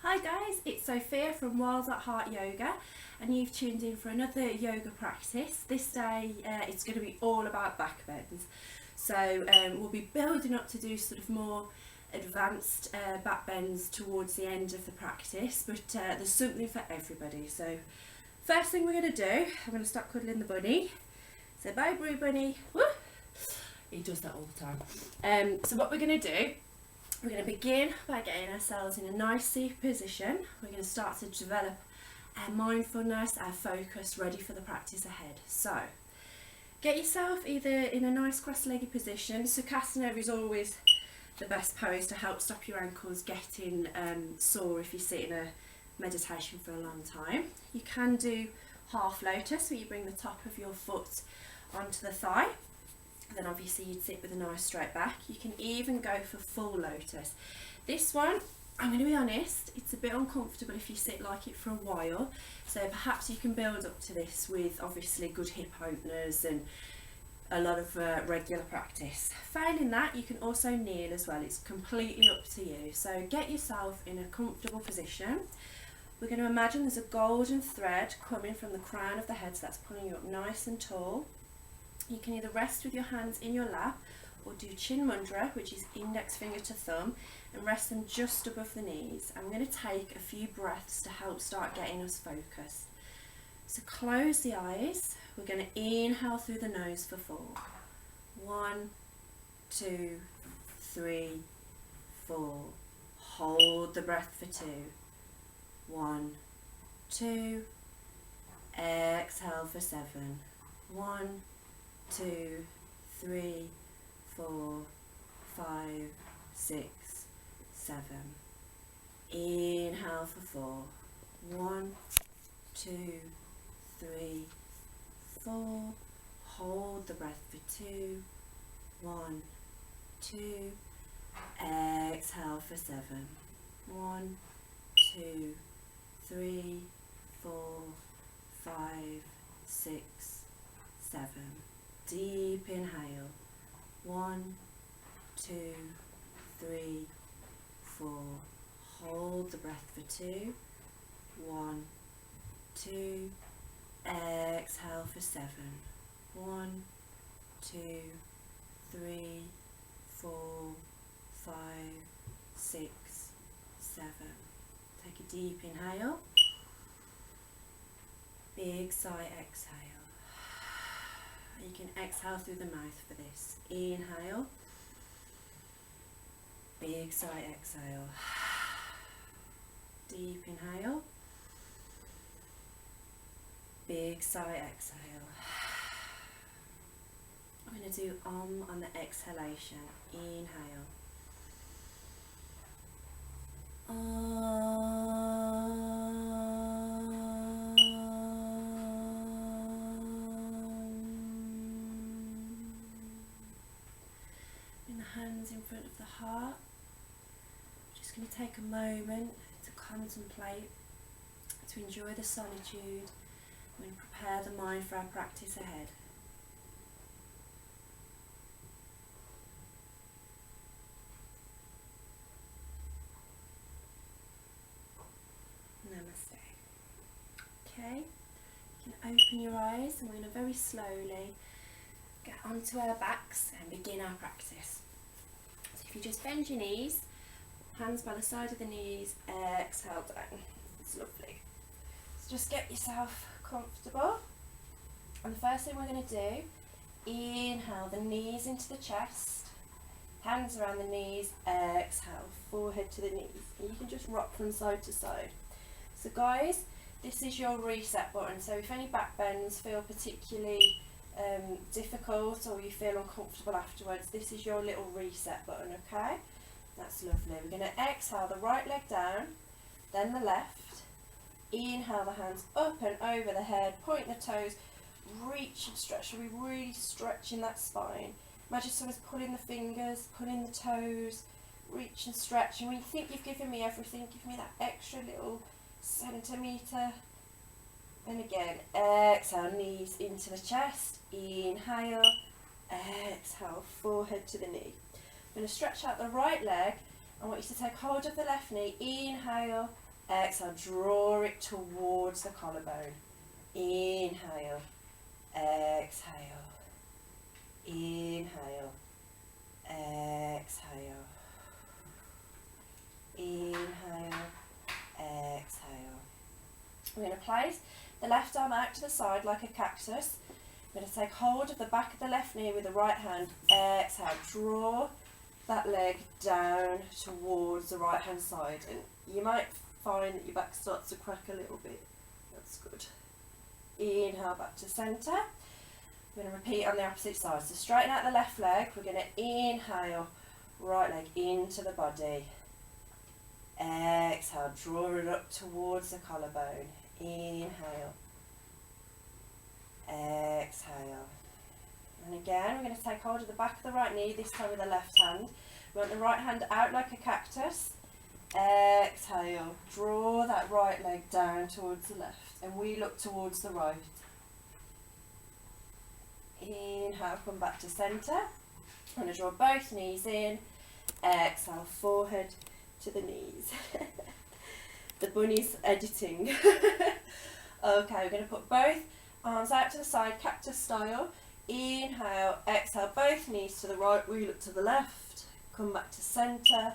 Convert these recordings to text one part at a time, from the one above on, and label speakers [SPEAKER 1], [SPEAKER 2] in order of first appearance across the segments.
[SPEAKER 1] Hi guys, it's Sophia from Wild at Heart Yoga and you've tuned in for another yoga practice. This day it's going to be all about back bends. So we'll be building up to do sort of more advanced back bends towards the end of the practice, but there's something for everybody. So first thing we're going to do, I'm going to start cuddling the bunny. So bye Brew Bunny. Woo! He does that all the time. So what we're going to do, we're going to begin by getting ourselves in a nice seated position. We're going to start to develop our mindfulness, our focus, ready for the practice ahead. So, get yourself either in a nice cross-legged position. Sukhasana is always the best pose to help stop your ankles getting sore if you sit in a meditation for a long time. You can do half lotus, where you bring the top of your foot onto the thigh. Then obviously you'd sit with a nice straight back. You can even go for full lotus. This one, I'm going to be honest, it's a bit uncomfortable if you sit like it for a while. So perhaps you can build up to this with obviously good hip openers and a lot of regular practice. Failing that, you can also kneel as well. It's completely up to you. So get yourself in a comfortable position. We're going to imagine there's a golden thread coming from the crown of the head, so that's pulling you up nice and tall. You can either rest with your hands in your lap or do chin mudra, which is index finger to thumb, and rest them just above the knees. I'm going to take a few breaths to help start getting us focused. So close the eyes. We're going to inhale through the nose for 4. 1, 2, 3, 4. Hold the breath for 2. 1, 2. Exhale for 7. 1, 2, 3, 4, 5, 6, 7. Inhale for 4. 1, 2, 3, 4. Hold the breath for 2. 1, 2. Exhale for 7. 1, 2, 3, 4, 5, 6, 7. Deep inhale. 1, 2, 3, 4. Hold the breath for 2. 1, 2. Exhale for 7. 1, 2, 3, 4, 5, 6, 7. Take a deep inhale. Big sigh, exhale. You can exhale through the mouth for this. Inhale. Big sigh, exhale. Deep inhale. Big sigh, exhale. I'm going to do on the exhalation. Inhale. Hands in front of the heart. Just going to take a moment to contemplate, to enjoy the solitude and prepare the mind for our practice ahead. Namaste. Okay, you can open your eyes and we're going to very slowly get onto our backs and begin our practice. If you just bend your knees, hands by the side of the knees, exhale down. It's lovely. So just get yourself comfortable. And the first thing we're going to do, inhale the knees into the chest, hands around the knees, exhale, forehead to the knees. And you can just rock from side to side. So guys, this is your reset button. So if any back bends feel particularly difficult or you feel uncomfortable afterwards, this is your little reset button, okay? That's lovely. We're going to exhale the right leg down, then the left. Inhale the hands up and over the head, point the toes, reach and stretch. So we're really stretching that spine. Imagine someone's pulling the fingers, pulling the toes, reach and stretch. And when you think you've given me everything, give me that extra little centimetre. And again, exhale, knees into the chest, inhale, exhale, forehead to the knee. I'm going to stretch out the right leg. I want you to take hold of the left knee, inhale, Exhale, draw it towards the collarbone. Inhale, exhale, inhale, exhale, inhale, exhale. We're going to place the left arm out to the side like a cactus. I'm going to take hold of the back of the left knee with the right hand. Exhale, draw that leg down towards the right hand side, and you might find that your back starts to crack a little bit. That's good. Inhale, back to centre. We're going to repeat on the opposite side. So straighten out the left leg. We're going to inhale, right leg into the body. Exhale, draw it up towards the collarbone. Inhale, exhale. And again, we're going to take hold of the back of the right knee, this time with the left hand. We want the right hand out like a cactus. Exhale, draw that right leg down towards the left, and we look towards the right. Inhale, come back to centre. I'm going to draw both knees in. Exhale, forehead to the knees. The bunny's editing. Okay, we're going to put both arms out to the side, cactus style. Inhale, exhale, both knees to the right, we look to the left. Come back to centre.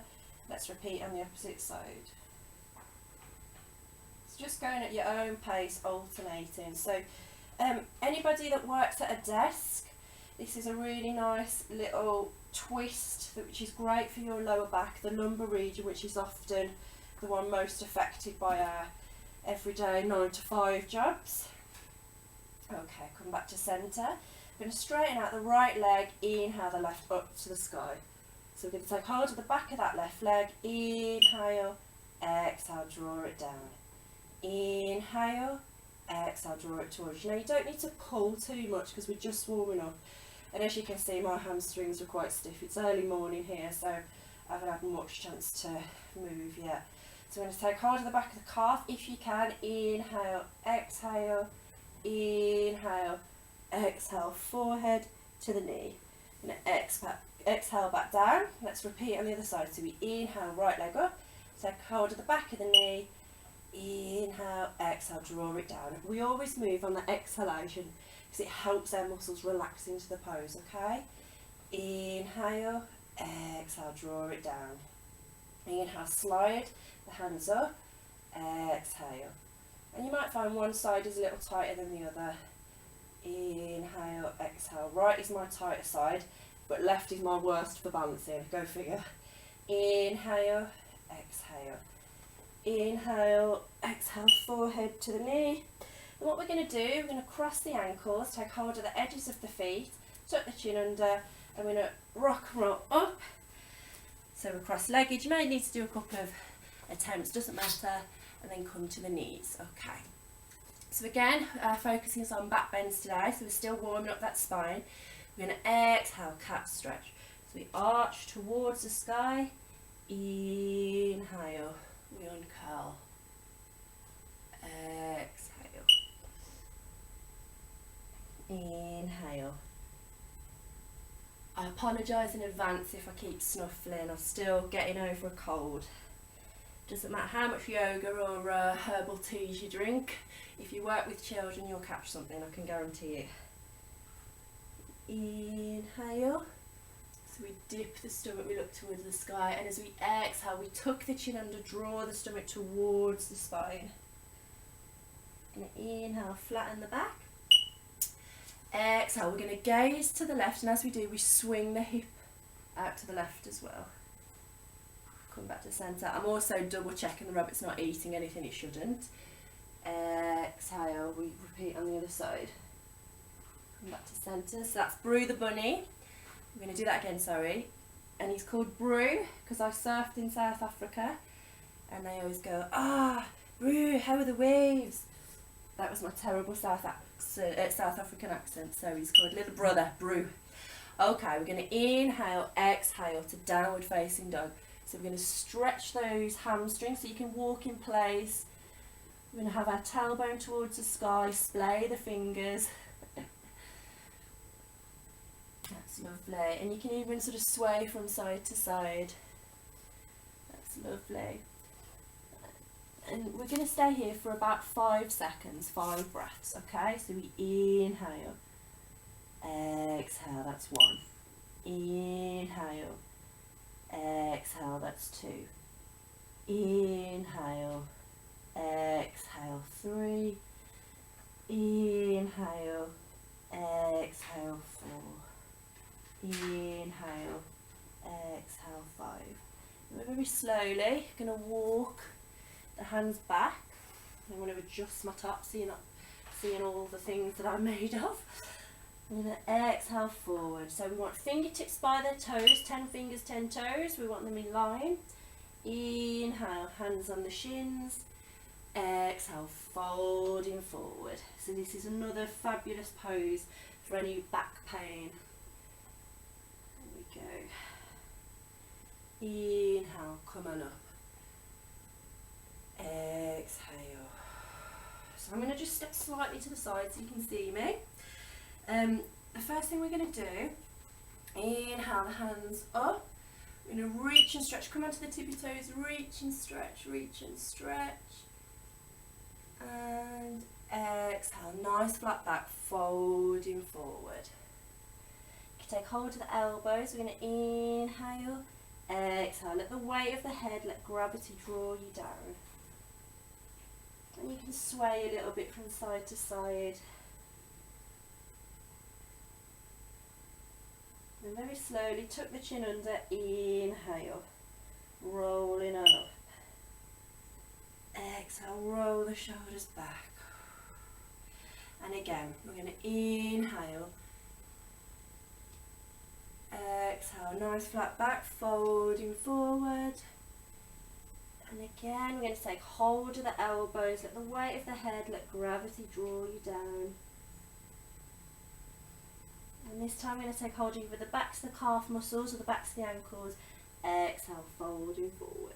[SPEAKER 1] Let's repeat on the opposite side. So just going at your own pace, alternating. So anybody that works at a desk, this is a really nice little twist which is great for your lower back, the lumbar region, which is often the one most affected by our everyday 9 to 5 jobs. Okay, come back to centre. We're going to straighten out the right leg, inhale the left up to the sky. So we're going to take hold of the back of that left leg, inhale, exhale, draw it down. Inhale, exhale, draw it towards you. Now you don't need to pull too much because we're just warming up. And as you can see, my hamstrings are quite stiff. It's early morning here, so I haven't had much chance to move yet. So we're going to take hold of the back of the calf if you can. Inhale, exhale, inhale, exhale, forehead to the knee. And exhale back down. Let's repeat on the other side. So we inhale, right leg up, take hold of the back of the knee, inhale, exhale, draw it down. We always move on the exhalation because it helps our muscles relax into the pose, okay? Inhale, exhale, draw it down. Inhale, slide the hands up, exhale. And you might find one side is a little tighter than the other. Inhale, exhale. Right is my tighter side, but left is my worst for balancing. Go figure. Inhale, exhale. Inhale, exhale, forehead to the knee. And what we're going to do, we're going to cross the ankles, take hold of the edges of the feet, tuck the chin under, and we're going to rock and roll up. So we're cross-legged. You may need to do a couple of attempts, doesn't matter, and then come to the knees. Okay. So again, focusing on back bends today, so we're still warming up that spine. We're going to exhale, cat stretch. So we arch towards the sky. Inhale, we uncurl. Exhale. Inhale. I apologise in advance if I keep snuffling. I'm still getting over a cold. Doesn't matter how much yoga or herbal teas you drink. If you work with children, you'll catch something, I can guarantee it. Inhale. So we dip the stomach, we look towards the sky, and as we exhale, we tuck the chin under, draw the stomach towards the spine. Going to inhale, flatten the back. Exhale, we're going to gaze to the left, and as we do, we swing the hip out to the left as well. Come back to centre. I'm also double checking the rabbit's not eating anything it shouldn't. Exhale, we repeat on the other side. Come back to centre. So that's Brew the bunny. We're going to do that again, sorry. And he's called Brew because I surfed in South Africa, and they always go, Brew, how are the waves? That was my terrible South African accent. So he's called Little Brother, Brew. Okay, we're going to inhale, exhale to downward facing dog. So we're going to stretch those hamstrings so you can walk in place. We're going to have our tailbone towards the sky, splay the fingers. That's lovely. And you can even sort of sway from side to side. That's lovely. And we're going to stay here for about 5 seconds, 5 breaths, okay? So we inhale, exhale, that's 1. Inhale, exhale, that's 2. Inhale, exhale, 3. Inhale, exhale, 4. Inhale, exhale, 5. And we're very slowly going to walk the hands back. I want to adjust my top so you're not seeing all the things that I'm made of. I'm going to exhale forward. So we want fingertips by their toes, 10 fingers, 10 toes. We want them in line. Inhale, hands on the shins. Exhale, folding forward. So this is another fabulous pose for any back pain. There we go. Inhale, come on up. Exhale. So I'm going to just step slightly to the side so you can see me. The first thing we're going to do, inhale the hands up. We're going to reach and stretch. Come onto the tippy toes. Reach and stretch. Reach and stretch. And exhale. Nice flat back. Folding forward. You can take hold of the elbows. We're going to inhale. Exhale. Let the weight of the head, let gravity draw you down. And you can sway a little bit from side to side. And very slowly tuck the chin under, inhale, rolling on up. Exhale, roll the shoulders back. And again, we're going to inhale. Exhale, nice flat back, folding forward. And again, we're going to take hold of the elbows, let the weight of the head, let gravity draw you down. And this time we're going to take hold of either the backs of the calf muscles or the backs of the ankles. Exhale, folding forward.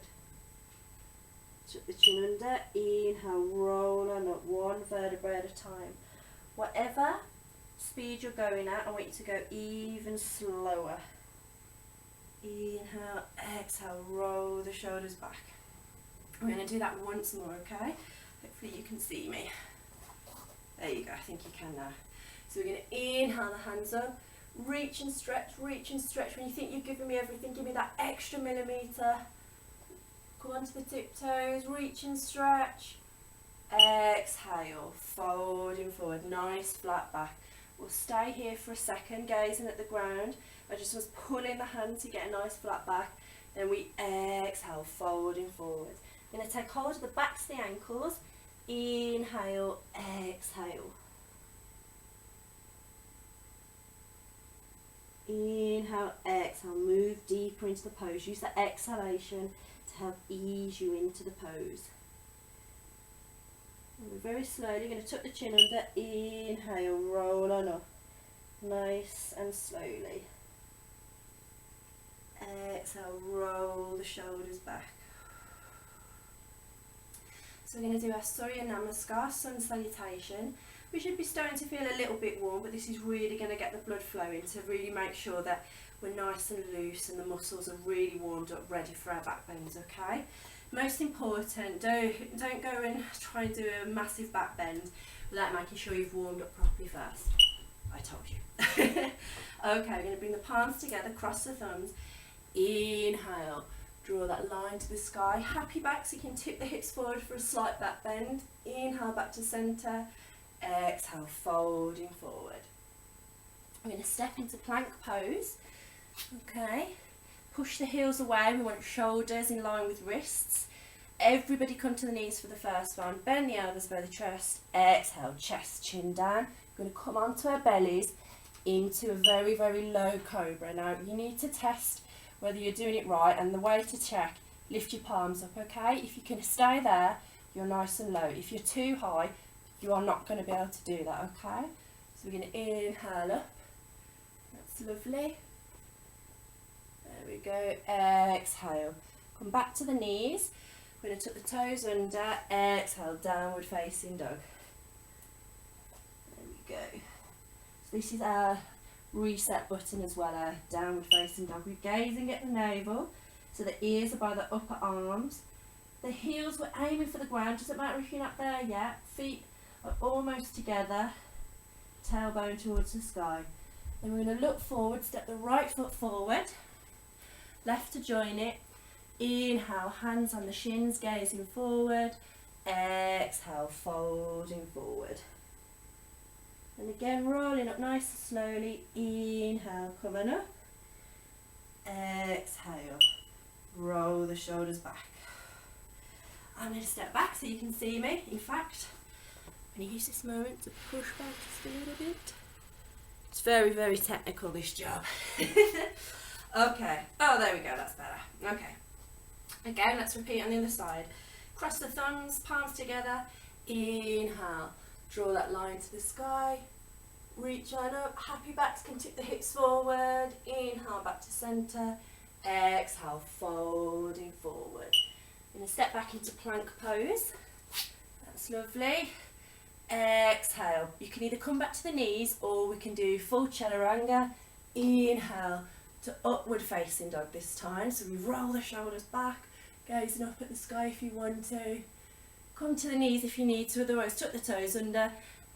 [SPEAKER 1] Tuck the chin under, inhale, roll on up, 1 vertebrae at a time. Whatever speed you're going at, I want you to go even slower. Inhale, exhale, roll the shoulders back. We're going to do that once more, okay? Hopefully you can see me. There you go, I think you can now. So we're going to inhale the hands up, reach and stretch, reach and stretch. When you think you've given me everything, give me that extra millimetre. Come onto the tiptoes, reach and stretch. Exhale, folding forward, nice flat back. We'll stay here for a second, gazing at the ground. I just was pulling the hand to get a nice flat back. Then we exhale, folding forward. I'm going to take hold of the backs of the ankles. Inhale, exhale. Inhale, exhale, move deeper into the pose. Use the exhalation to help ease you into the pose. And we're very slowly going to tuck the chin under. Inhale, roll on up. Nice and slowly. Exhale, roll the shoulders back. So we're going to do our Surya Namaskar, sun salutation. We should be starting to feel a little bit warm, but this is really going to get the blood flowing to really make sure that we're nice and loose and the muscles are really warmed up, ready for our back bends, okay? Most important, don't go and try and do a massive back bend without making sure you've warmed up properly first. I told you. Okay, we're going to bring the palms together, cross the thumbs. Inhale, draw that line to the sky. Happy back, so you can tip the hips forward for a slight back bend. Inhale, back to centre. Exhale, folding forward. We're going to step into plank pose. Okay, push the heels away. We want shoulders in line with wrists. Everybody come to the knees for the first one. Bend the elbows by the chest. Exhale, chest, chin down. We're going to come onto our bellies into a very, very low cobra. Now you need to test whether you're doing it right, and the way to check, lift your palms up, okay? If you can stay there, you're nice and low. If you're too high, you are not going to be able to do that, okay? So we're going to inhale up. That's lovely. There we go. Exhale. Come back to the knees. We're going to tuck the toes under. Exhale, downward facing dog. There we go. So this is our reset button as well, our downward facing dog. We're gazing at the navel, so the ears are by the upper arms. The heels, we're aiming for the ground, doesn't matter if you're not there yet. Feet are almost together, tailbone towards the sky. Then we're going to look forward, step the right foot forward, left to join it. Inhale, hands on the shins, gazing forward. Exhale, folding forward. And again, rolling up nice and slowly. Inhale, coming up. Exhale, roll the shoulders back. I'm going to step back so you can see me. In fact, I'm going to use this moment to push back just a little bit. It's very, very technical, this job. Okay. Oh, there we go. That's better. Okay. Again, let's repeat on the other side. Cross the thumbs, palms together. Inhale. Draw that line to the sky. Reach on up. Happy backs can tip the hips forward. Inhale, back to centre. Exhale, folding forward. Going to step back into plank pose. That's lovely. Exhale. You can either come back to the knees or we can do full chaturanga. Inhale to upward facing dog this time. So we roll the shoulders back, gazing up at the sky if you want to. Come to the knees if you need to, otherwise tuck the toes under.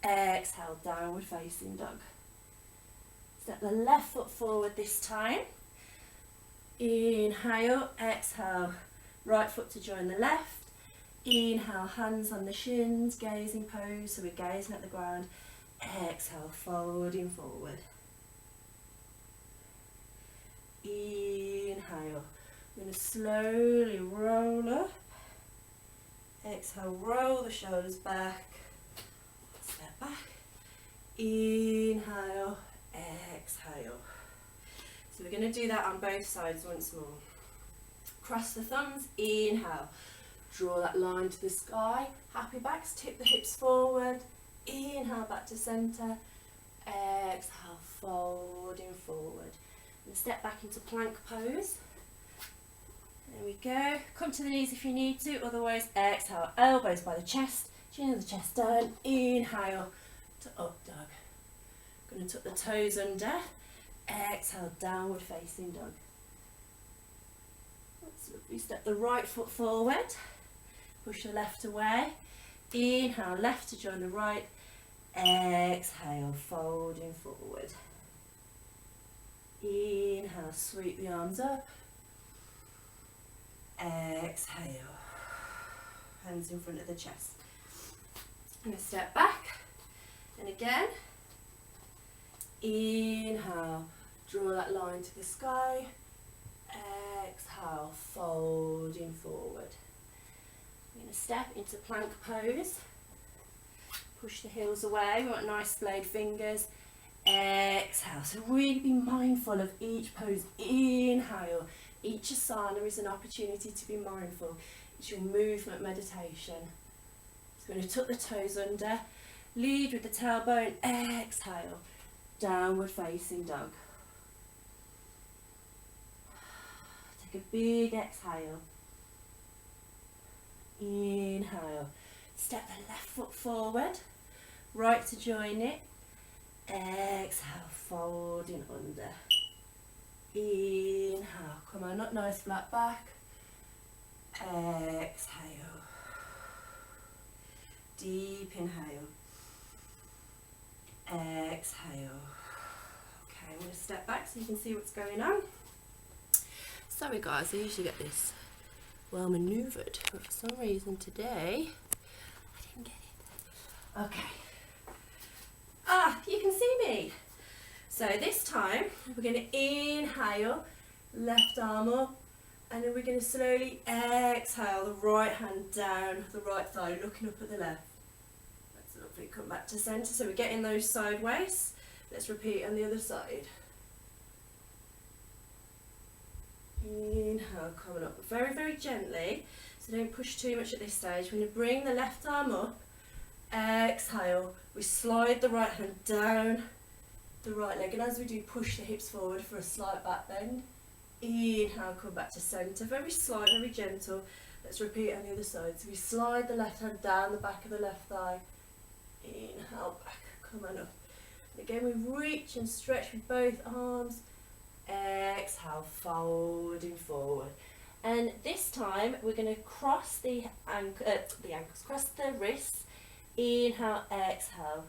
[SPEAKER 1] Exhale, downward facing dog. Step the left foot forward this time. Inhale, exhale, right foot to join the left. Inhale, hands on the shins, gazing pose, so we're gazing at the ground. Exhale, folding forward. Inhale, we're going to slowly roll up. Exhale, roll the shoulders back. Step back. Inhale, exhale. So we're going to do that on both sides once more. Cross the thumbs, inhale. Draw that line to the sky. Happy backs, tip the hips forward. Inhale, back to centre. Exhale, folding forward. And step back into plank pose. There we go. Come to the knees if you need to, otherwise exhale, elbows by the chest, chin of the chest down. Inhale to up dog. Going to tuck the toes under. Exhale, downward facing dog. That's lovely. Step the right foot forward. Push the left away. Inhale, left to join the right. Exhale, folding forward. Inhale, sweep the arms up. Exhale. Hands in front of the chest. And a step back. And again. Inhale, draw that line to the sky. Exhale, folding forward. I'm going to step into plank pose. Push the heels away. We want nice splayed fingers. Exhale. So really be mindful of each pose. Inhale. Each asana is an opportunity to be mindful. It's your movement meditation. So we're going to tuck the toes under. Lead with the tailbone. Exhale. Downward facing dog. Take a big exhale. Inhale. Step the left foot forward. Right to join it. Exhale, folding under. Inhale, come on up, nice flat back. Exhale. Deep inhale. Exhale. Okay, I'm going to step back so you can see what's going on. Sorry guys, I usually get this well manoeuvred, but for some reason today I didn't get it. Okay. You can see me. So this time we're going to inhale, left arm up, and then we're going to slowly exhale the right hand down the right thigh, looking up at the left. That's lovely. Come back to centre. So we're getting those sideways. Let's repeat on the other side. Inhale, coming up very, very gently. So don't push too much at this stage. We're going to bring the left arm up. Exhale. We slide the right hand down the right leg, and as we do, push the hips forward for a slight back bend. Inhale, come back to centre, very slight, very gentle. Let's repeat on the other side. So we slide the left hand down the back of the left thigh. Inhale, back, come on up. And again, we reach and stretch with both arms. Exhale, folding forward. And this time we're going to cross the ankles, cross the wrists. Inhale, exhale.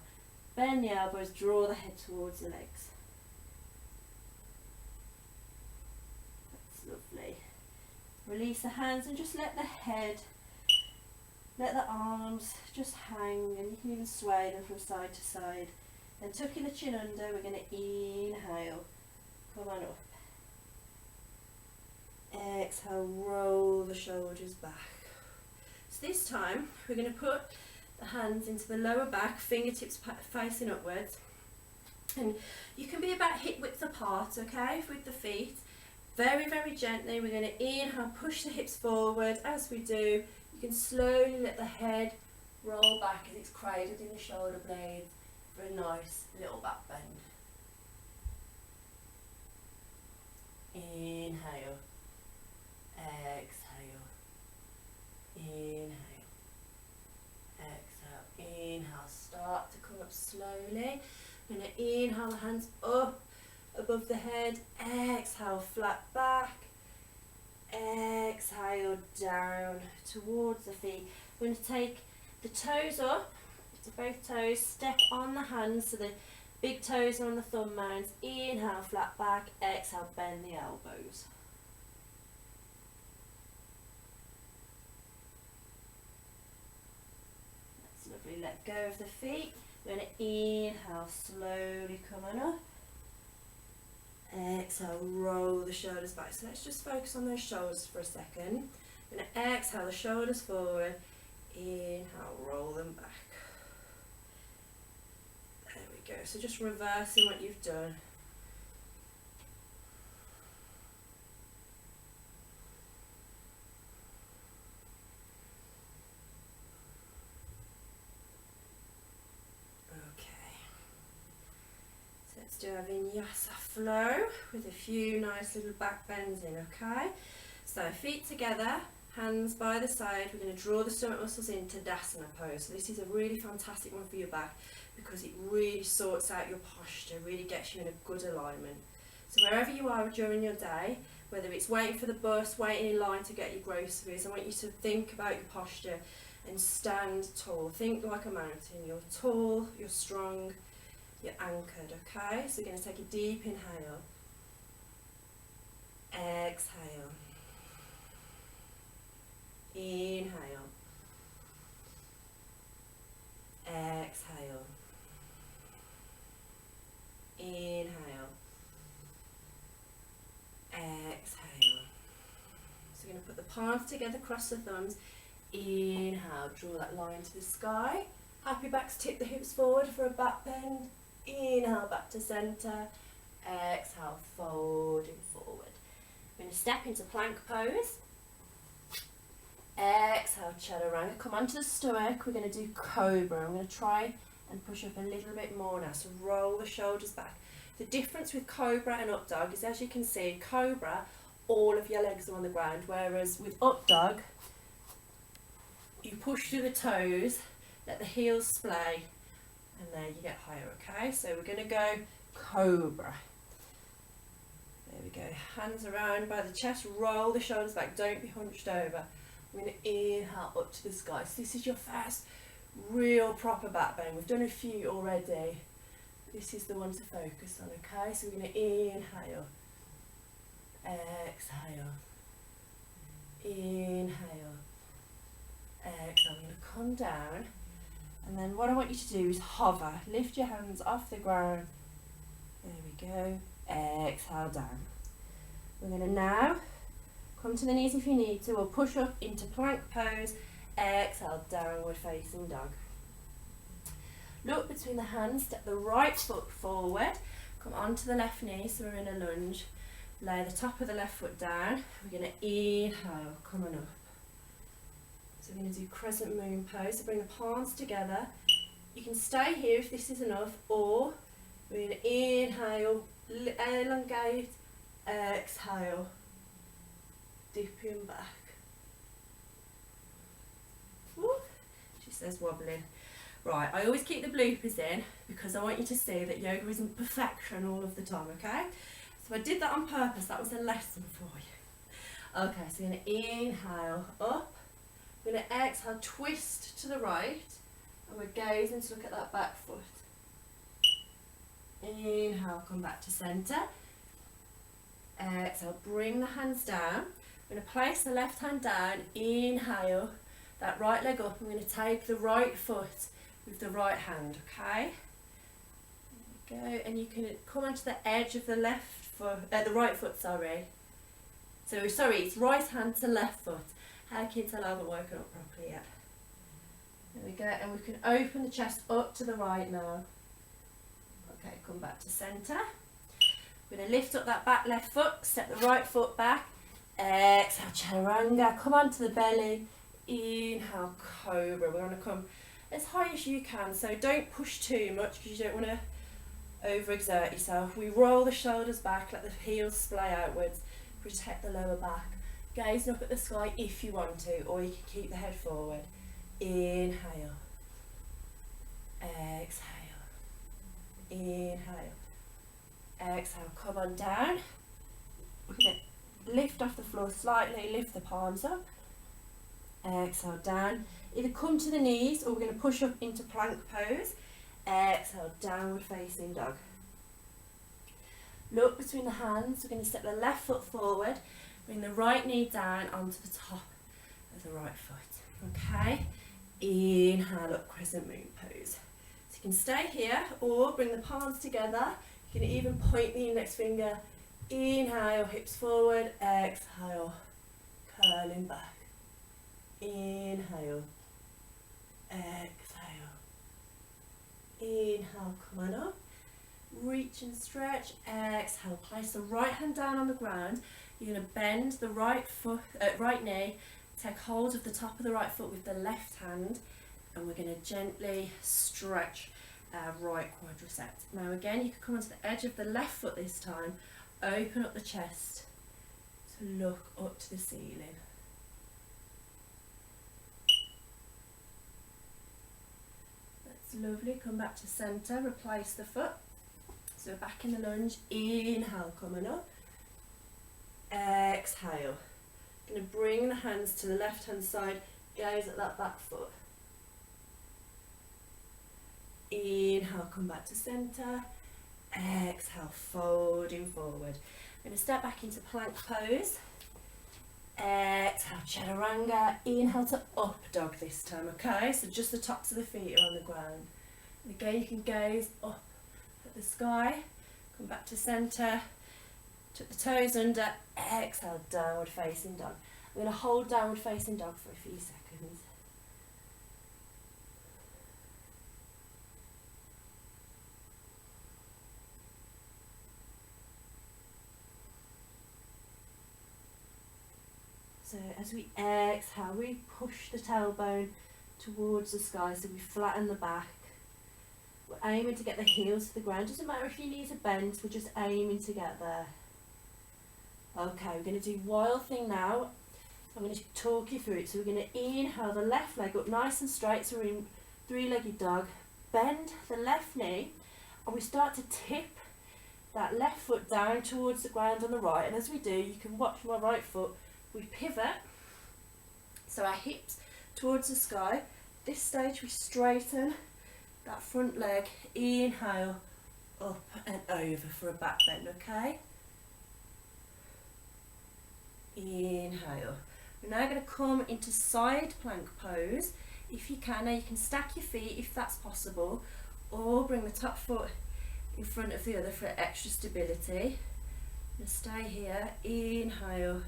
[SPEAKER 1] Bend the elbows, draw the head towards the legs. That's lovely. Release the hands and just let the head, let the arms just hang, and you can even sway them from side to side. Then tucking the chin under, we're going to inhale. Come on up. Exhale, roll the shoulders back. So this time we're going to put the hands into the lower back, fingertips facing upwards, and you can be about hip width apart, okay, with the feet. Very, very gently we're going to inhale, push the hips forward. As we do, you can slowly let the head roll back as it's cradled in the shoulder blades for a nice little back bend. Inhale, exhale, inhale, exhale, inhale. Start to come up slowly. I'm going to inhale the hands up above the head, exhale, flat back, exhale, down towards the feet. We're going to take the toes up to both toes, step on the hands so the big toes are on the thumb mounds. Inhale, flat back, exhale, bend the elbows. That's lovely. Let go of the feet. We're going to inhale, slowly coming up. Exhale, roll the shoulders back. So let's just focus on those shoulders for a second. We're going to exhale the shoulders forward. Inhale, roll them back. There we go. So just reversing what you've done. Let's do a vinyasa flow with a few nice little back bends in, okay? So feet together, hands by the side. We're going to draw the stomach muscles into Tadasana pose. So this is a really fantastic one for your back because it really sorts out your posture, really gets you in a good alignment. So wherever you are during your day, whether it's waiting for the bus, waiting in line to get your groceries, I want you to think about your posture and stand tall. Think like a mountain. You're tall, you're strong, you're anchored, okay? So we're going to take a deep inhale, exhale, inhale, exhale, inhale, exhale. So we're going to put the palms together, cross the thumbs, inhale, draw that line to the sky. Happy backs, tip the hips forward for a back bend. Inhale, back to centre. Exhale, folding forward. We're going to step into plank pose. Exhale, chaturanga. Come onto the stomach. We're going to do cobra. I'm going to try and push up a little bit more now. So roll the shoulders back. The difference with cobra and up dog is, as you can see, cobra, all of your legs are on the ground, whereas with up dog, you push through the toes, let the heels splay, and there you get higher, okay? So we're going to go cobra. There we go. Hands around by the chest, roll the shoulders back, don't be hunched over. We're going to inhale up to the sky. So this is your first real proper back bend. We've done a few already. This is the one to focus on, okay? So we're going to inhale, exhale, inhale, exhale. I'm going to come down. And then what I want you to do is hover. Lift your hands off the ground. There we go. Exhale down. We're going to now come to the knees if you need to. We'll push up into plank pose. Exhale, downward facing dog. Look between the hands. Step the right foot forward. Come onto the left knee. So we're in a lunge. Lay the top of the left foot down. We're going to inhale, coming up. So we're going to do crescent moon pose. So bring the palms together. You can stay here if this is enough, or we're going to inhale, elongate, exhale, dipping back. Woo. She says wobbling. Right, I always keep the bloopers in because I want you to see that yoga isn't perfection all of the time, okay? So I did that on purpose. That was a lesson for you. Okay, so we're going to inhale up. We're going to exhale, twist to the right. And we're gazing to look at that back foot. Inhale, come back to centre. Exhale, bring the hands down. We're going to place the left hand down. Inhale, that right leg up. I'm going to take the right foot with the right hand, okay? There we go. And you can come onto the edge of the left foot, the right foot, sorry. So, sorry, it's right hand to left foot. How can you tell I haven't woken up properly yet? There we go, and we can open the chest up to the right now. Okay, come back to centre. We're going to lift up that back left foot, step the right foot back. Exhale, chaturanga, come onto the belly. Inhale, cobra. We're going to come as high as you can, so don't push too much because you don't want to overexert yourself. We roll the shoulders back, let the heels splay outwards, protect the lower back. Gaze up at the sky if you want to, or you can keep the head forward. Inhale, exhale, inhale, exhale, come on down. We're going to lift off the floor slightly, lift the palms up, exhale down. Either come to the knees or we're going to push up into plank pose. Exhale, downward facing dog. Look between the hands, we're going to step the left foot forward, bring the right knee down onto the top of the right foot. Okay, inhale, up crescent moon pose. So you can stay here or bring the palms together. You can even point the index finger. Inhale, hips forward, exhale, curling back. Inhale, exhale, inhale, come on up, reach and stretch, exhale, place the right hand down on the ground. You're going to bend the right foot, right knee, take hold of the top of the right foot with the left hand, and we're going to gently stretch our right quadricep. Now again, you can come onto the edge of the left foot this time, open up the chest to look up to the ceiling. That's lovely, come back to centre, replace the foot. So we're back in the lunge, inhale, coming up. Exhale. Going to bring the hands to the left hand side, gaze at that back foot. Inhale, come back to centre. Exhale, folding forward. I'm going to step back into plank pose. Exhale, chaturanga. Inhale to up dog this time, okay? So just the tops of the feet are on the ground. And again, you can gaze up at the sky. Come back to centre. Tuck the toes under. Exhale, downward facing dog. I'm going to hold downward facing dog for a few seconds. So as we exhale, we push the tailbone towards the sky, so we flatten the back. We're aiming to get the heels to the ground. Doesn't matter if your knees are bent, we're just aiming to get there. Okay, we're going to do wild thing now. I'm going to talk you through it. So we're going to inhale the left leg up nice and straight, so we're in three-legged dog. Bend the left knee, and we start to tip that left foot down towards the ground on the right. And as we do, you can watch my right foot. We pivot, so our hips towards the sky. This stage we straighten that front leg, inhale, up and over for a back bend, okay? Inhale. We're now going to come into side plank pose. If you can, now you can stack your feet if that's possible, or bring the top foot in front of the other for extra stability. And stay here, inhale,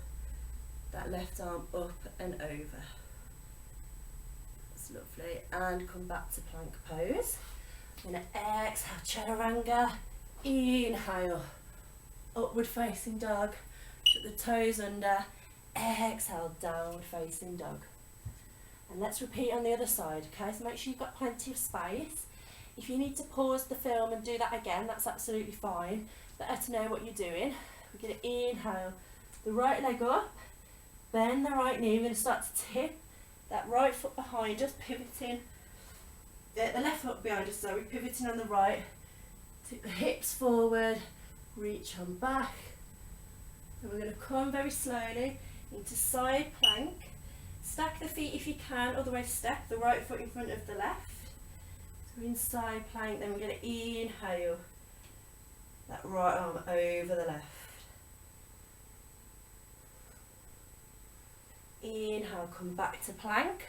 [SPEAKER 1] that left arm up and over. That's lovely. And come back to plank pose. I'm going to exhale, chaturanga. Inhale, upward facing dog. Tuck the toes under. Exhale, downward facing dog. And let's repeat on the other side, okay? So make sure you've got plenty of space. If you need to pause the film and do that again, that's absolutely fine. Better to know what you're doing. We're going to inhale the right leg up. Bend the right knee. We're going to start to tip that right foot behind us, pivoting. The left foot behind us, sorry, pivoting on the right. Tip the hips forward, reach on back. And we're going to come very slowly into side plank. Stack the feet if you can, otherwise step the right foot in front of the left. So we're in side plank, then we're going to inhale that right arm over the left. Inhale, come back to plank.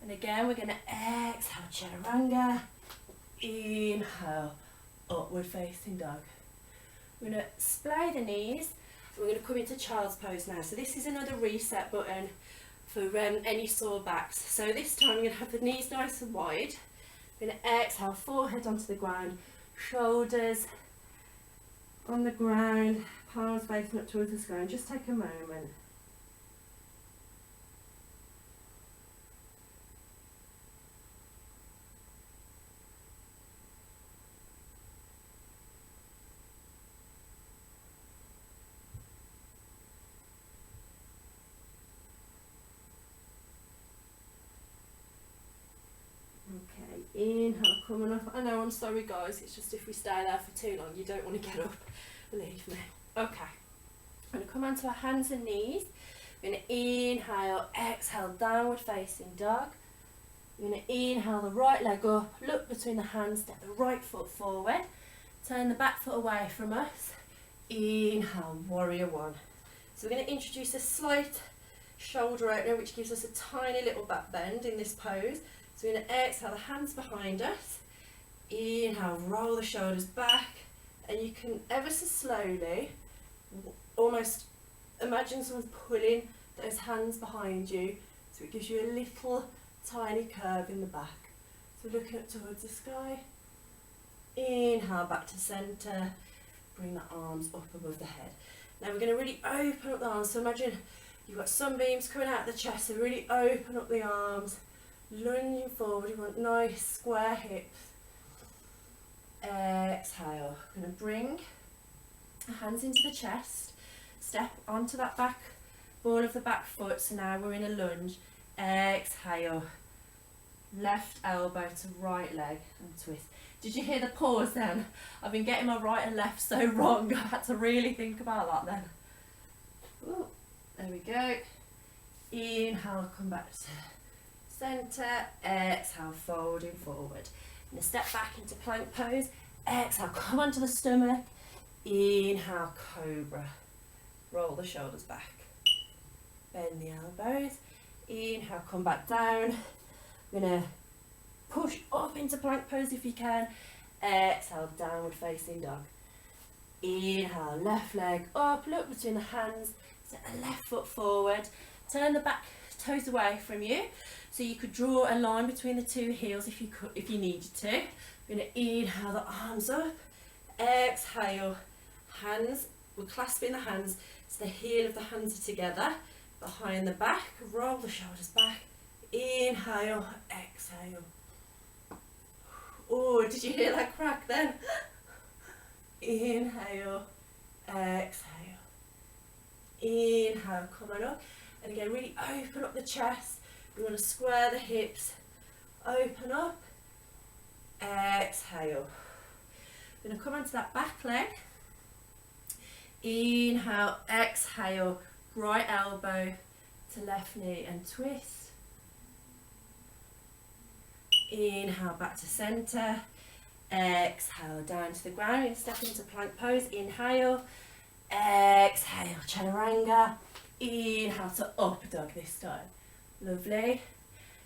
[SPEAKER 1] And again, we're going to exhale, chaturanga. Inhale, upward facing dog. We're going to splay the knees. We're going to come into child's pose now. So this is another reset button for any sore backs. So this time we're going to have the knees nice and wide. We're going to exhale, forehead onto the ground, shoulders on the ground, palms facing up towards the sky. And just take a moment. Okay, inhale, coming up. I know, I'm sorry guys, it's just if we stay there for too long, you don't want to get up, believe me. Okay, I'm going to come onto our hands and knees. We're going to inhale, exhale, downward facing dog. We're going to inhale the right leg up, look between the hands, step the right foot forward, turn the back foot away from us. Inhale, warrior one. So we're going to introduce a slight shoulder opener, which gives us a tiny little back bend in this pose. So we're going to exhale, the hands behind us. Inhale, roll the shoulders back. And you can ever so slowly, almost imagine someone's pulling those hands behind you. So it gives you a little tiny curve in the back. So looking up towards the sky. Inhale, back to centre. Bring the arms up above the head. Now we're going to really open up the arms. So imagine you've got sunbeams coming out of the chest. So really open up the arms. Lunging forward, you want nice square hips. Exhale. I'm going to bring the hands into the chest. Step onto that back ball of the back foot. So now we're in a lunge. Exhale. Left elbow to right leg and twist. Did you hear the pause then? I've been getting my right and left so wrong. I had to really think about that then. Ooh, there we go. Inhale, come back to centre, exhale, folding forward. And step back into plank pose. Exhale, come onto the stomach. Inhale, cobra. Roll the shoulders back. Bend the elbows. Inhale, come back down. We're going to push up into plank pose if you can. Exhale, downward facing dog. Inhale, left leg up, look between the hands. Set the left foot forward. Turn the back toes away from you. So you could draw a line between the two heels if you needed to. We're going to inhale the arms up. Exhale, hands, we're clasping the hands so the heel of the hands are together. Behind the back, roll the shoulders back. Inhale, exhale. Oh, did you hear that crack then? Inhale, exhale. Inhale, coming up. And again, really open up the chest. We want to square the hips, open up, exhale. We're going to come onto that back leg. Inhale, exhale, right elbow to left knee and twist. Inhale, back to centre. Exhale, down to the ground and step into plank pose. Inhale, exhale, chaturanga. Inhale to up dog this time. Lovely.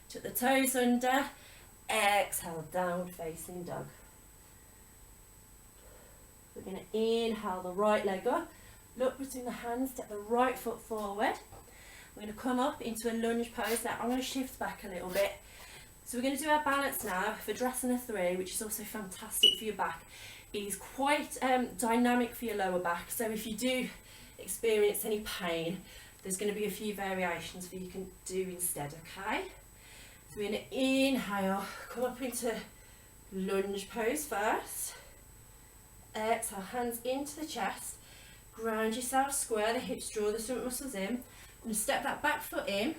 [SPEAKER 1] Tuck the toes under. Exhale, downward facing dog. We're going to inhale the right leg up. Look between the hands, step the right foot forward. We're going to come up into a lunge pose. Now I'm going to shift back a little bit. So we're going to do our balance now for Drasana 3, which is also fantastic for your back. It is quite dynamic for your lower back. So if you do experience any pain, there's going to be a few variations that you can do instead, okay? So we're going to inhale, come up into lunge pose first. Exhale, hands into the chest. Ground yourself square, the hips, draw the stomach muscles in. I'm going to step that back foot in.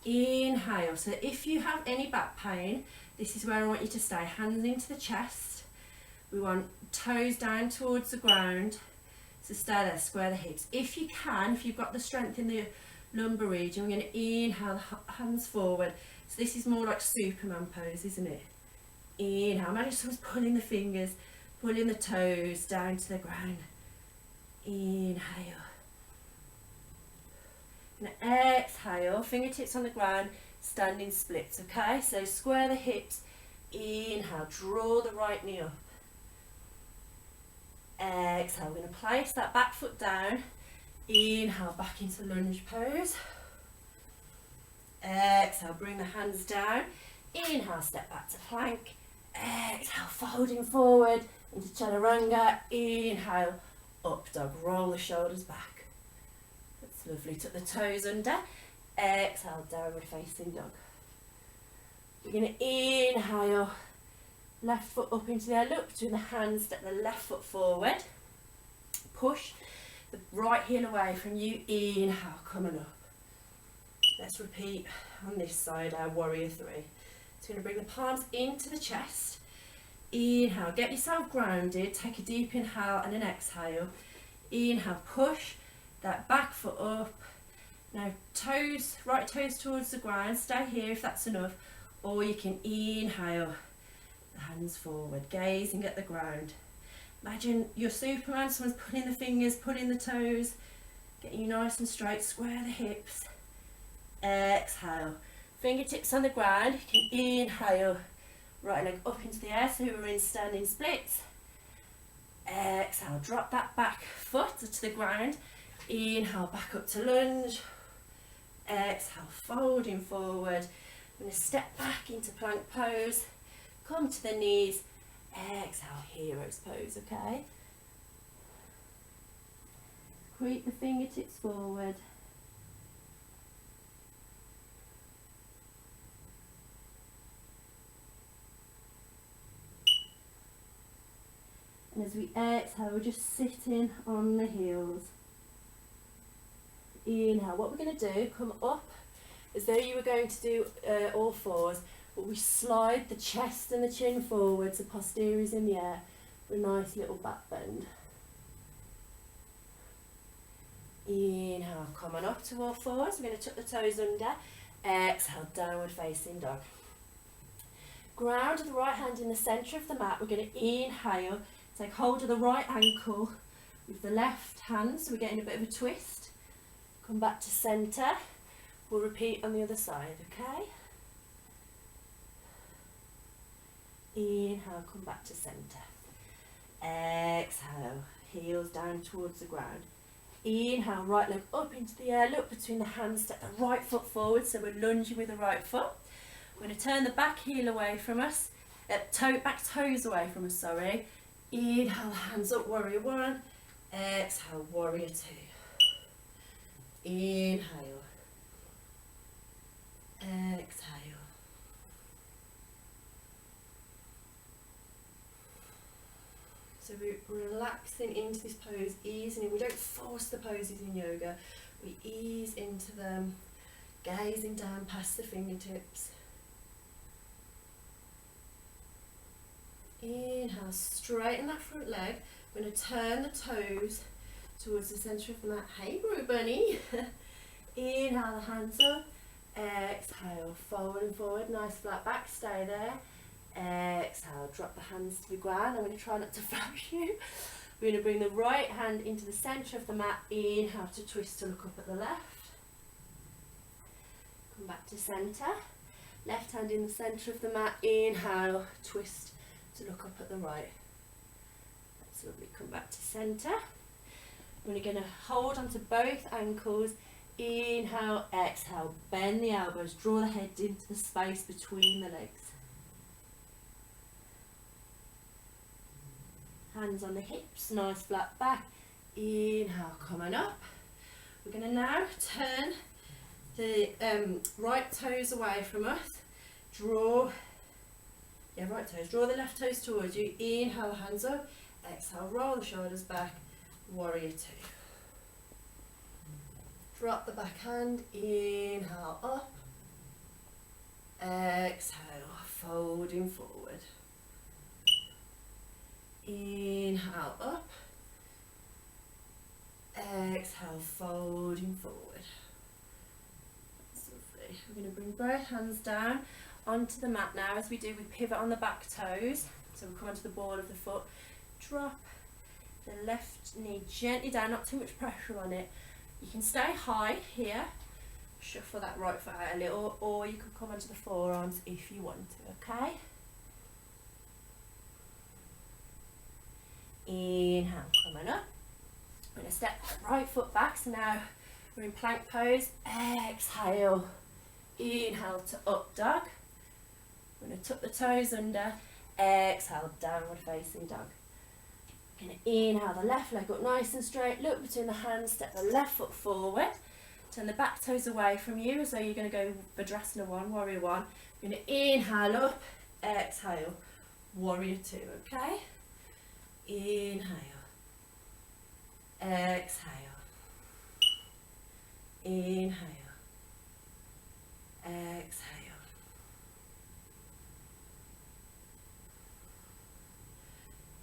[SPEAKER 1] Inhale. So if you have any back pain, this is where I want you to stay. Hands into the chest. We want toes down towards the ground. So stay there, square the hips. If you can, if you've got the strength in the lumbar region, we're going to inhale the hands forward. So this is more like Superman pose, isn't it? Inhale, imagine someone's pulling the fingers, pulling the toes down to the ground. Inhale. And exhale, fingertips on the ground, standing splits, okay? So square the hips, inhale, draw the right knee up. Exhale, we're going to place that back foot down. Inhale, back into lunge pose. Exhale, bring the hands down. Inhale, step back to plank. Exhale, folding forward into chaturanga. Inhale, up dog, roll the shoulders back. That's lovely, tuck the toes under. Exhale, downward facing dog. We're going to inhale, left foot up into the air, look between the hands, step the left foot forward. Push the right heel away from you, inhale, coming up. Let's repeat on this side, our warrior three. It's going to bring the palms into the chest. Inhale, get yourself grounded, take a deep inhale and an exhale. Inhale, push that back foot up. Now toes, right toes towards the ground, stay here if that's enough, or you can inhale, the hands forward, gazing at the ground. Imagine you're Superman, someone's pulling the fingers, pulling the toes, getting you nice and straight, square the hips. Exhale, fingertips on the ground, you can inhale, right leg up into the air, so we're in standing splits. Exhale, drop that back foot to the ground, inhale, back up to lunge. Exhale, folding forward. I'm going to step back into plank pose, come to the knees. Exhale, hero's pose, okay? Creep the fingertips forward. And as we exhale, we're just sitting on the heels. Inhale, what we're going to do, come up as though you were going to do all fours, but we slide the chest and the chin forwards, the posterior is in the air, for a nice little back bend. Inhale, coming up to all fours, we're going to tuck the toes under. Exhale, downward facing dog. Ground the right hand in the centre of the mat, we're going to inhale, take hold of the right ankle with the left hand, so we're getting a bit of a twist. Come back to centre, we'll repeat on the other side, okay? Inhale, come back to centre. Exhale, heels down towards the ground. Inhale, right leg up into the air, look between the hands, step the right foot forward, so we're lunging with the right foot. We're going to turn the back heel away from us, back toes away from us, sorry. Inhale, hands up, warrior one. Exhale, warrior two. Inhale, exhale. So we're relaxing into this pose, easing in. We don't force the poses in yoga, we ease into them, gazing down past the fingertips. Inhale, straighten that front leg. We're going to turn the toes towards the centre of the mat. Hey, Brew Bunny. Inhale, the hands up. Exhale, forward and forward. Nice flat back, stay there. Exhale, drop the hands to the ground. I'm going to try not to flash you. We're going to bring the right hand into the centre of the mat. Inhale to twist to look up at the left. Come back to centre. Left hand in the centre of the mat. Inhale, twist to look up at the right. That's lovely. Come back to centre. We're going to hold onto both ankles. Inhale, exhale, bend the elbows, draw the head into the space between the legs. Hands on the hips, nice flat back. Inhale, coming up. We're going to now turn the right toes away from us. Draw the left toes towards you. Inhale, hands up. Exhale, roll the shoulders back. Warrior two. Drop the back hand. Inhale, up. Exhale, folding forward. Inhale, up. exhale, folding forward. That's lovely. We're going to bring both hands down onto the mat now. As we do, we pivot on the back toes. So we come onto the ball of the foot, drop the left knee gently down, not too much pressure on it. You can stay high here, shuffle that right foot out a little, or you could come onto the forearms if you want to, okay? Inhale, coming up. I'm going to step that right foot back, so now we're in plank pose. Exhale, inhale to up dog. I'm going to tuck the toes under, exhale, downward facing dog. Going to inhale the left leg up nice and straight, look between the hands, step the left foot forward, turn the back toes away from you as though you're going to go Vajrasana 1, Warrior 1. You're going to inhale up, exhale, Warrior 2, okay? Inhale, exhale, inhale, exhale.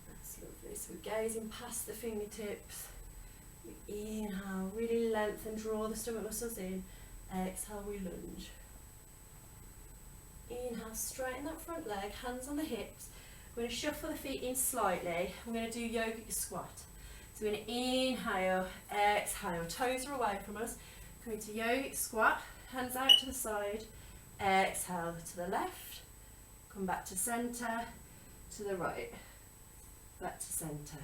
[SPEAKER 1] That's lovely. So we're gazing past the fingertips. We inhale, really lengthen, draw the stomach muscles in. Exhale, we lunge. Inhale, straighten that front leg, hands on the hips. We're going to shuffle the feet in slightly. We're going to do yogic squat. So we're going to inhale, exhale, toes are away from us. Coming to yogic squat, hands out to the side, exhale to the left, come back to centre, to the right, back to centre.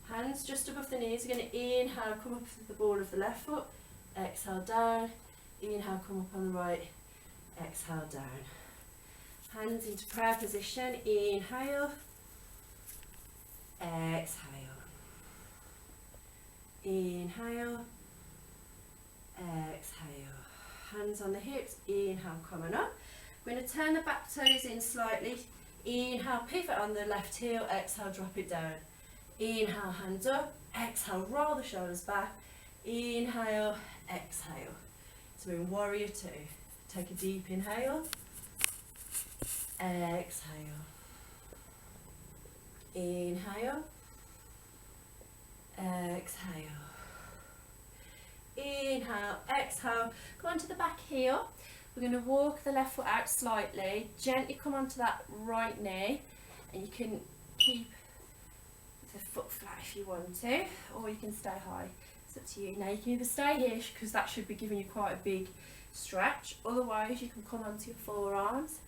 [SPEAKER 1] Hands just above the knees. We're going to inhale, come up to the ball of the left foot, exhale down, inhale, come up on the right, exhale down. Hands into prayer position, inhale, exhale, inhale, exhale. Hands on the hips, inhale, coming up. We're going to turn the back toes in slightly, inhale, pivot on the left heel, exhale, drop it down. Inhale, hands up, exhale, roll the shoulders back, inhale, exhale. So we're in Warrior 2. Take a deep inhale. Exhale, inhale, exhale, inhale, exhale, come onto the back heel. We're going to walk the left foot out slightly, gently come onto that right knee, and you can keep the foot flat if you want to, or you can stay high, it's up to you. Now you can either stay here because that should be giving you quite a big stretch, otherwise you can come onto your forearms.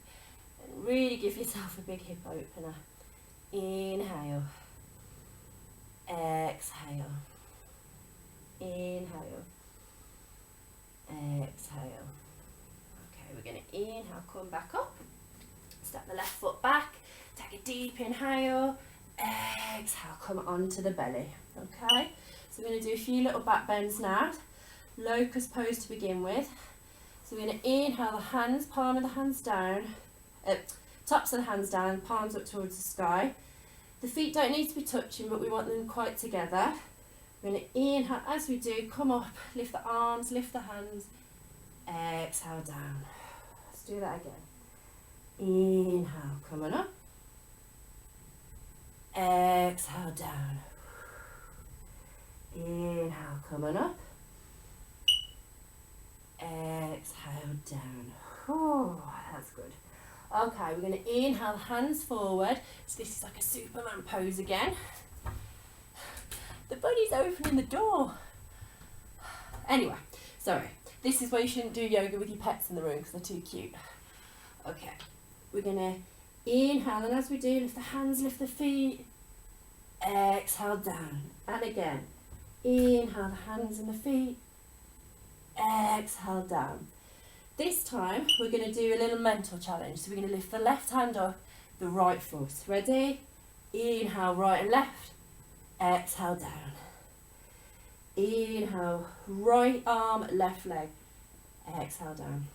[SPEAKER 1] Really give yourself a big hip opener. Inhale, exhale, inhale, exhale. Okay, we're going to inhale, come back up, step the left foot back, take a deep inhale, exhale, come onto the belly. Okay, so we're going to do a few little back bends now. Locust pose to begin with. So we're going to inhale the hands, palm of the hands down, tops of the hands down, palms up towards the sky. The feet don't need to be touching, but we want them quite together. We're going to inhale as we do, come up, lift the arms, lift the hands, exhale down. Let's do that again. Inhale, coming up, exhale down. Inhale, coming up, exhale down. Oh, that's good. Okay, we're going to inhale, hands forward. So this is like a Superman pose again. The bunny's opening the door. Anyway, sorry. This is why you shouldn't do yoga with your pets in the room because they're too cute. Okay, we're going to inhale, and as we do, lift the hands, lift the feet. Exhale down. And again, inhale the hands and the feet. Exhale down. This time we're going to do a little mental challenge. So we're going to lift the left hand up, the right foot. Ready? Inhale, right and left. Exhale down. Inhale, right arm, left leg. Exhale down.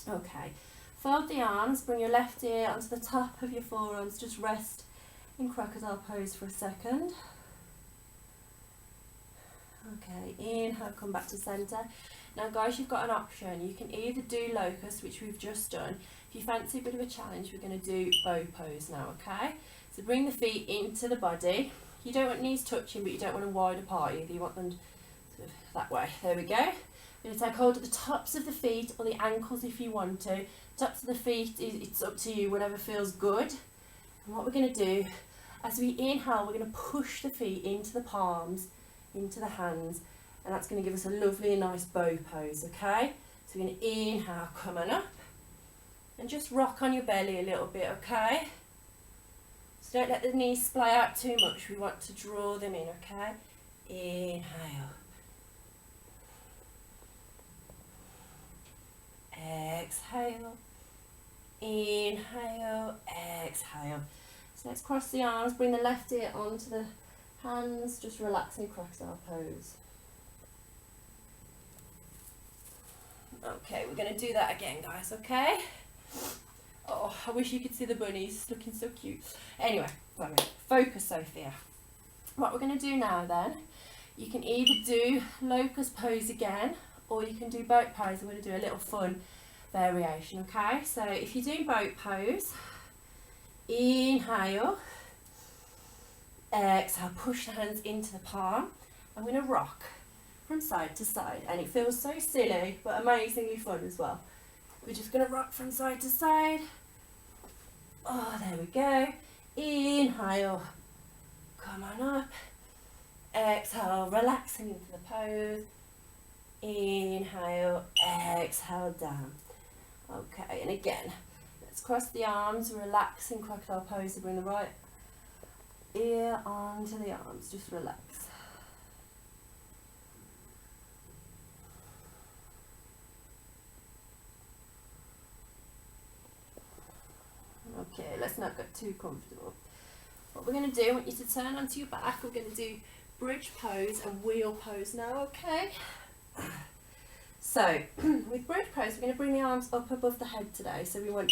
[SPEAKER 1] Okay. Fold the arms, bring your left ear onto the top of your forearms. Just rest in crocodile pose for a second. Okay, inhale, come back to centre. Now guys, you've got an option. You can either do locust, which we've just done. If you fancy a bit of a challenge, we're going to do bow pose now, okay? So bring the feet into the body. You don't want knees touching, but you don't want them wide apart either. You want them sort of that way. There we go. We're going to take hold of the tops of the feet or the ankles if you want to. Tops of the feet, it's up to you, whatever feels good. And what we're going to do, as we inhale, we're going to push the feet into the palms, into the hands, and that's going to give us a lovely and nice bow pose, okay? So we're going to inhale, come on up, and just rock on your belly a little bit, okay? So don't let the knees splay out too much, we want to draw them in, okay? Inhale. Exhale. Inhale, exhale. So let's cross the arms, bring the left ear onto the hands, just relaxing crocodile pose. Okay, we're going to do that again, guys, okay? Oh, I wish you could see the bunnies, it's looking so cute. Anyway, focus, Sophia. What we're going to do now then, you can either do locust pose again, or you can do boat pose. I'm going to do a little fun variation, okay? So if you're doing boat pose, inhale, exhale, push the hands into the palm. I'm going to rock from side to side, and it feels so silly but amazingly fun as well. We're just going to rock from side to side. Oh, there we go. Inhale, come on up. Exhale, relaxing into the pose. Inhale, exhale, down. Okay, and again, let's cross the arms, relaxing crocodile pose. Bring the right ear onto the arms, just relax. Okay, let's not get too comfortable. What we're going to do, I want you to turn onto your back. We're going to do bridge pose and wheel pose now, okay? So, with bridge pose, we're going to bring the arms up above the head today. So we want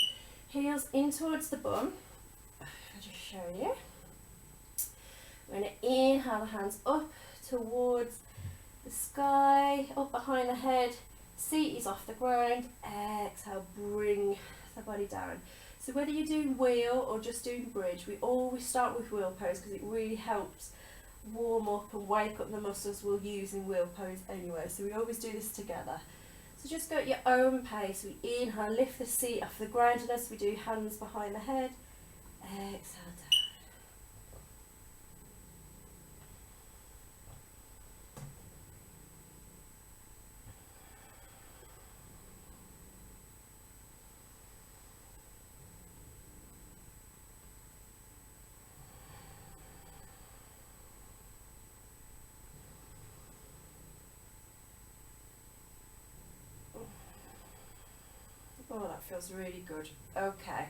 [SPEAKER 1] heels in towards the bum. I'll just show you. We're going to inhale the hands up towards the sky, up behind the head. Seat is off the ground. Exhale, bring the body down. So whether you're doing wheel or just doing bridge, we always start with wheel pose because it really helps warm up and wake up the muscles we'll use in wheel pose anyway. So we always do this together. So just go at your own pace. We inhale, lift the seat off the ground, and as we do, hands behind the head. Exhale down. Oh, that feels really good. Okay.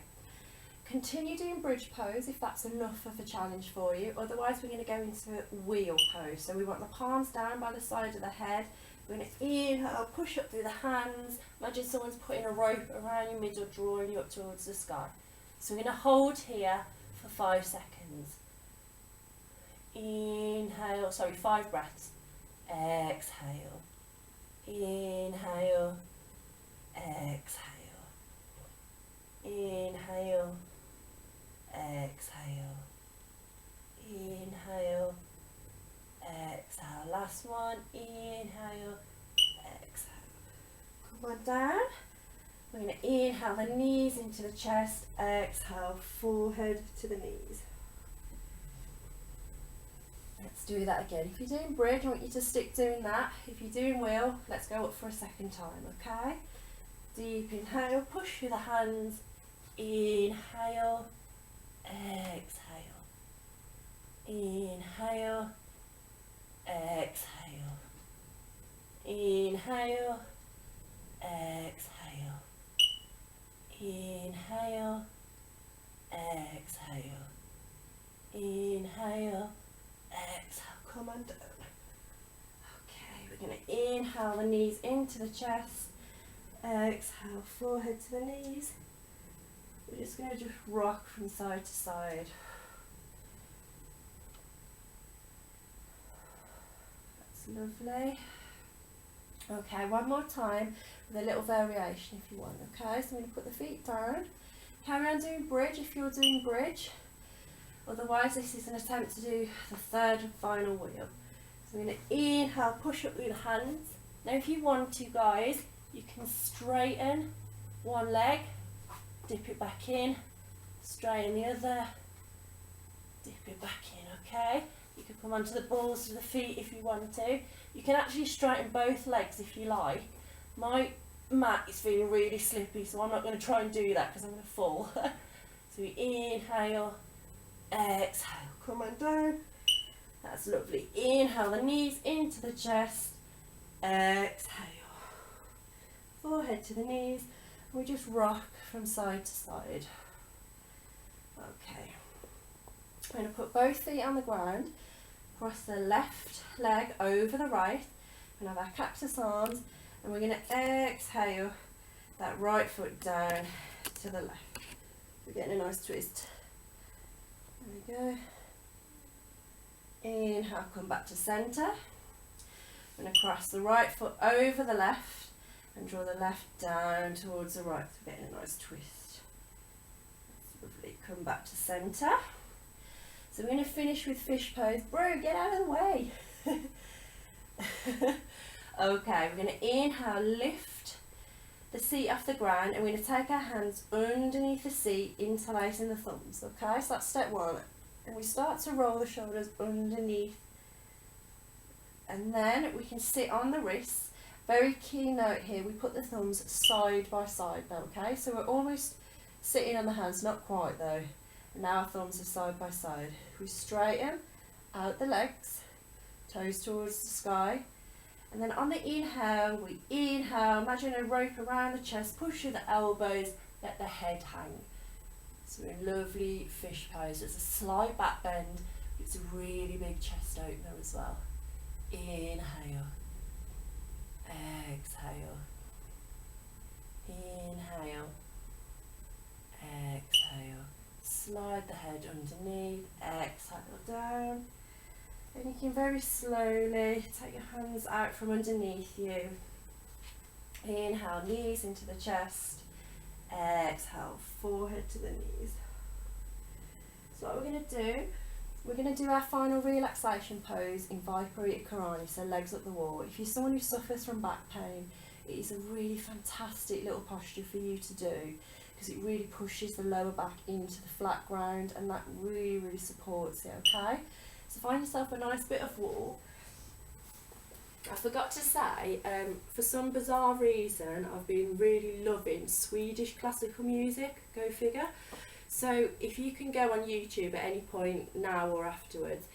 [SPEAKER 1] Continue doing bridge pose if that's enough of a challenge for you. Otherwise, we're going to go into wheel pose. So we want the palms down by the side of the head. We're going to inhale, push up through the hands. Imagine someone's putting a rope around your middle, drawing you up towards the sky. So we're going to hold here for 5 seconds. Inhale, 5 breaths. Exhale. Inhale. Exhale. Inhale, exhale, inhale, exhale. Last one, inhale, exhale. Come on down. We're going to inhale the knees into the chest, exhale, forehead to the knees. Let's do that again. If you're doing bridge, I want you to stick doing that. If you're doing wheel, let's go up for a second time, okay? Deep inhale, push through the hands. Inhale, exhale. Inhale, exhale. Inhale, exhale. Inhale, exhale. Inhale, exhale. Come on down. Okay, we're going to inhale the knees into the chest. Exhale, forehead to the knees. We're just going to rock from side to side. That's lovely. Okay, one more time with a little variation if you want, okay? So I'm going to put the feet down. Carry on doing bridge if you're doing bridge. Otherwise, this is an attempt to do the third and final wheel. So we're going to inhale, push up with the hands. Now if you want to, guys, you can straighten one leg, dip it back in, straighten the other, dip it back in, okay? You can come onto the balls of the feet if you want to. You can actually straighten both legs if you like. My mat is feeling really slippy, so I'm not going to try and do that because I'm going to fall. So we inhale, exhale, come on down. That's lovely. Inhale the knees into the chest, exhale. Forehead to the knees. We just rock from side to side. Okay. I'm going to put both feet on the ground, cross the left leg over the right, and have our cactus arms, and we're going to exhale that right foot down to the left. We're getting a nice twist. There we go. Inhale, come back to centre. I'm going to cross the right foot over the left and draw the left down towards the right. So we're getting a nice twist. That's lovely. Come back to centre. So we're going to finish with fish pose. Bro, get out of the way. Okay, we're going to inhale, lift the seat off the ground, and we're going to take our hands underneath the seat, interlacing the thumbs. Okay, so that's step one. And we start to roll the shoulders underneath. And then we can sit on the wrists. Very key note here, we put the thumbs side by side now, okay? So we're almost sitting on the hands, not quite though. And now our thumbs are side by side. We straighten out the legs, toes towards the sky. And then on the inhale, we inhale, imagine a rope around the chest, push through the elbows, let the head hang. So we're in lovely fish pose. It's a slight back bend, it's a really big chest opener as well. Inhale, exhale, inhale, exhale. Slide the head underneath, exhale down. And you can very slowly take your hands out from underneath you. Inhale, knees into the chest. Exhale, forehead to the knees. So what we're going to do our final relaxation pose in Viparita Karani, so legs up the wall. If you're someone who suffers from back pain, it is a really fantastic little posture for you to do, because it really pushes the lower back into the flat ground, and that really supports it, okay? So find yourself a nice bit of wall. I forgot to say, for some bizarre reason, I've been really loving Swedish classical music, go figure. So if you can go on YouTube at any point now or afterwards,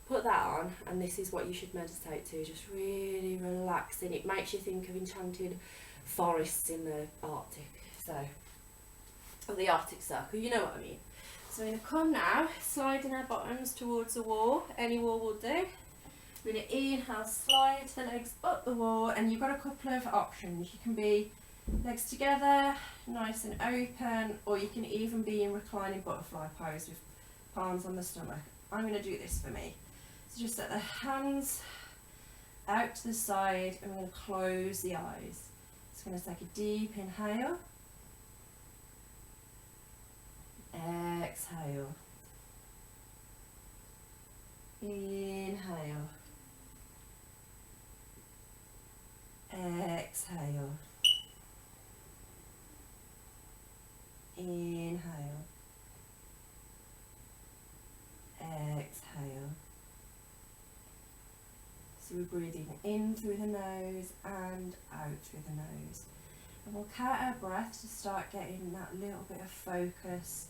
[SPEAKER 1] put that on, and this is what you should meditate to, just really relaxing. It makes you think of enchanted forests in the Arctic, or the Arctic Circle, you know what I mean. So we're going to come now, sliding our bottoms towards the wall, any wall will do. We're going to inhale, slide the legs up the wall, and you've got a couple of options. You can be legs together, nice and open, or you can even be in reclining butterfly pose with palms on the stomach. I'm going to do this for me. So just set the hands out to the side, and we're going to close the eyes. So I'm going to take a deep inhale. Exhale. Inhale. Exhale. Inhale. Exhale. So we're breathing in through the nose and out through the nose. And we'll count our breath to start getting that little bit of focus,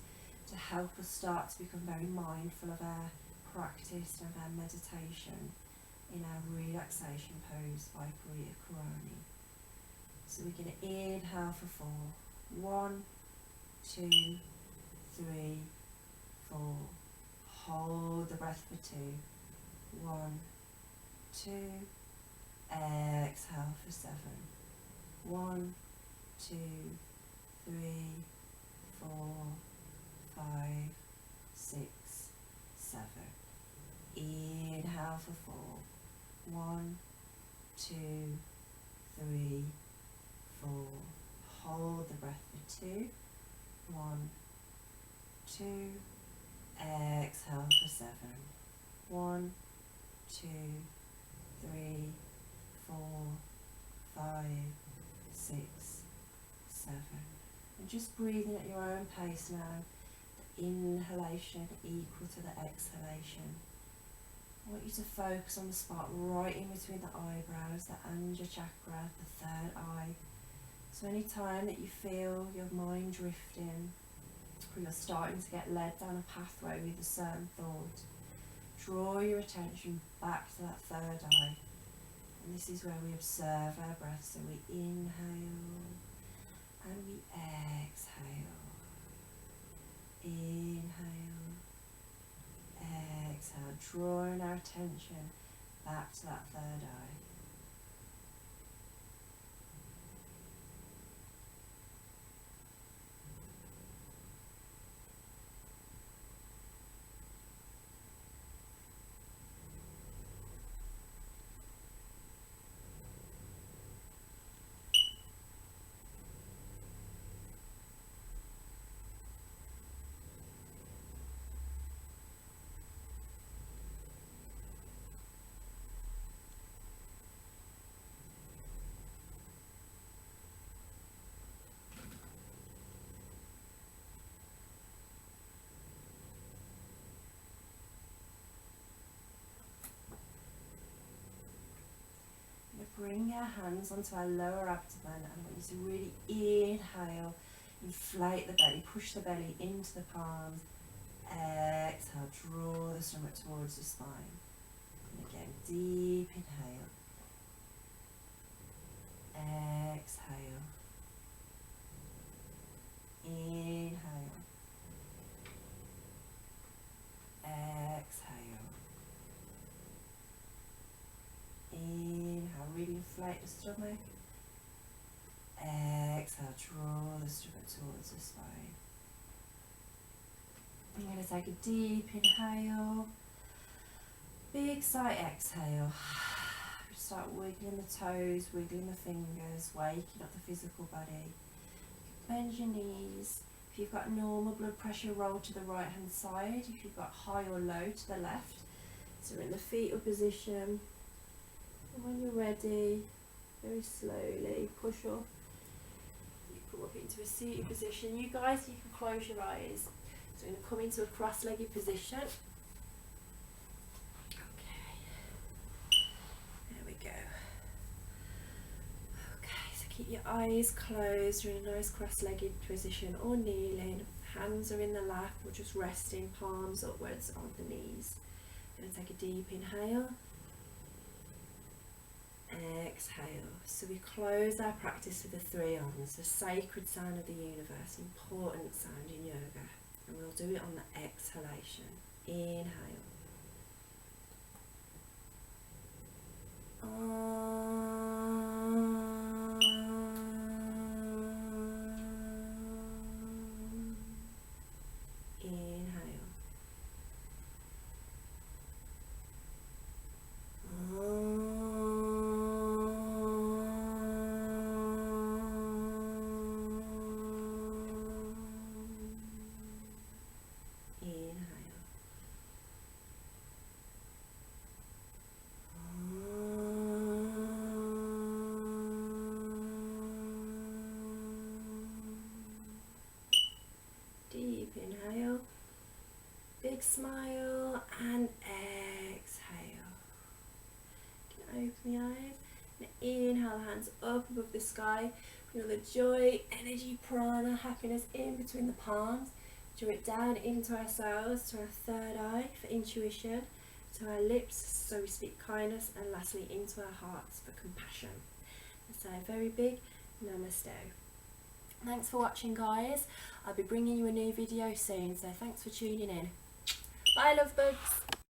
[SPEAKER 1] to help us start to become very mindful of our practice and of our meditation in our relaxation pose, Viparita Karani. So we're going to inhale for 4. 1, 2, 3, 4. Hold the breath for 2. 1, 2. Exhale for 7. 1, 2, 3, 4, 5, 6, 7. Inhale for 4. 1, 2, 3, 4. Hold the breath for 2. 1, 2. Exhale for 7. 1, 2, 3, 4, 5, 6, 7. And just breathing at your own pace now. The inhalation equal to the exhalation. I want you to focus on the spot right in between the eyebrows, the Anja chakra, the third eye. So any time that you feel your mind drifting, or you're starting to get led down a pathway with a certain thought, draw your attention back to that third eye. And this is where we observe our breath. So we inhale and we exhale. Inhale, exhale, drawing our attention back to that third eye. Bring our hands onto our lower abdomen, and I want you to really inhale, inflate the belly, push the belly into the palms. Exhale, draw the stomach towards the spine. And again, deep inhale. Exhale. Inhale. Exhale. Inhale, really inflate the stomach. Exhale, draw the stomach towards the spine. I'm going to take a deep inhale, big sigh, exhale. Start wiggling the toes, wiggling the fingers, waking up the physical body. Bend your knees. If you've got normal blood pressure, roll to the right hand side. If you've got high or low, to the left. So we're in the fetal position. And when you're ready, very slowly push up. You come up into a seated position. You guys, you can close your eyes. So we're going to come into a cross-legged position. Okay. There we go. Okay, so keep your eyes closed. You're in a nice cross-legged position or kneeling. Hands are in the lap or just resting, palms upwards on the knees. Going to take a deep inhale. Exhale. So we close our practice with the 3 Ms, the sacred sound of the universe, important sound in yoga. And we'll do it on the exhalation. Inhale. Inhale. Deep inhale, big smile, and exhale. You can open the eyes and inhale, hands up above the sky. Feel the joy, energy, prana, happiness in between the palms. Draw it down into ourselves, to our third eye for intuition, to our lips so we speak kindness, and lastly into our hearts for compassion. And say a very big namaste. Thanks for watching, guys. I'll be bringing you a new video soon, so thanks for tuning in. Bye, love bugs.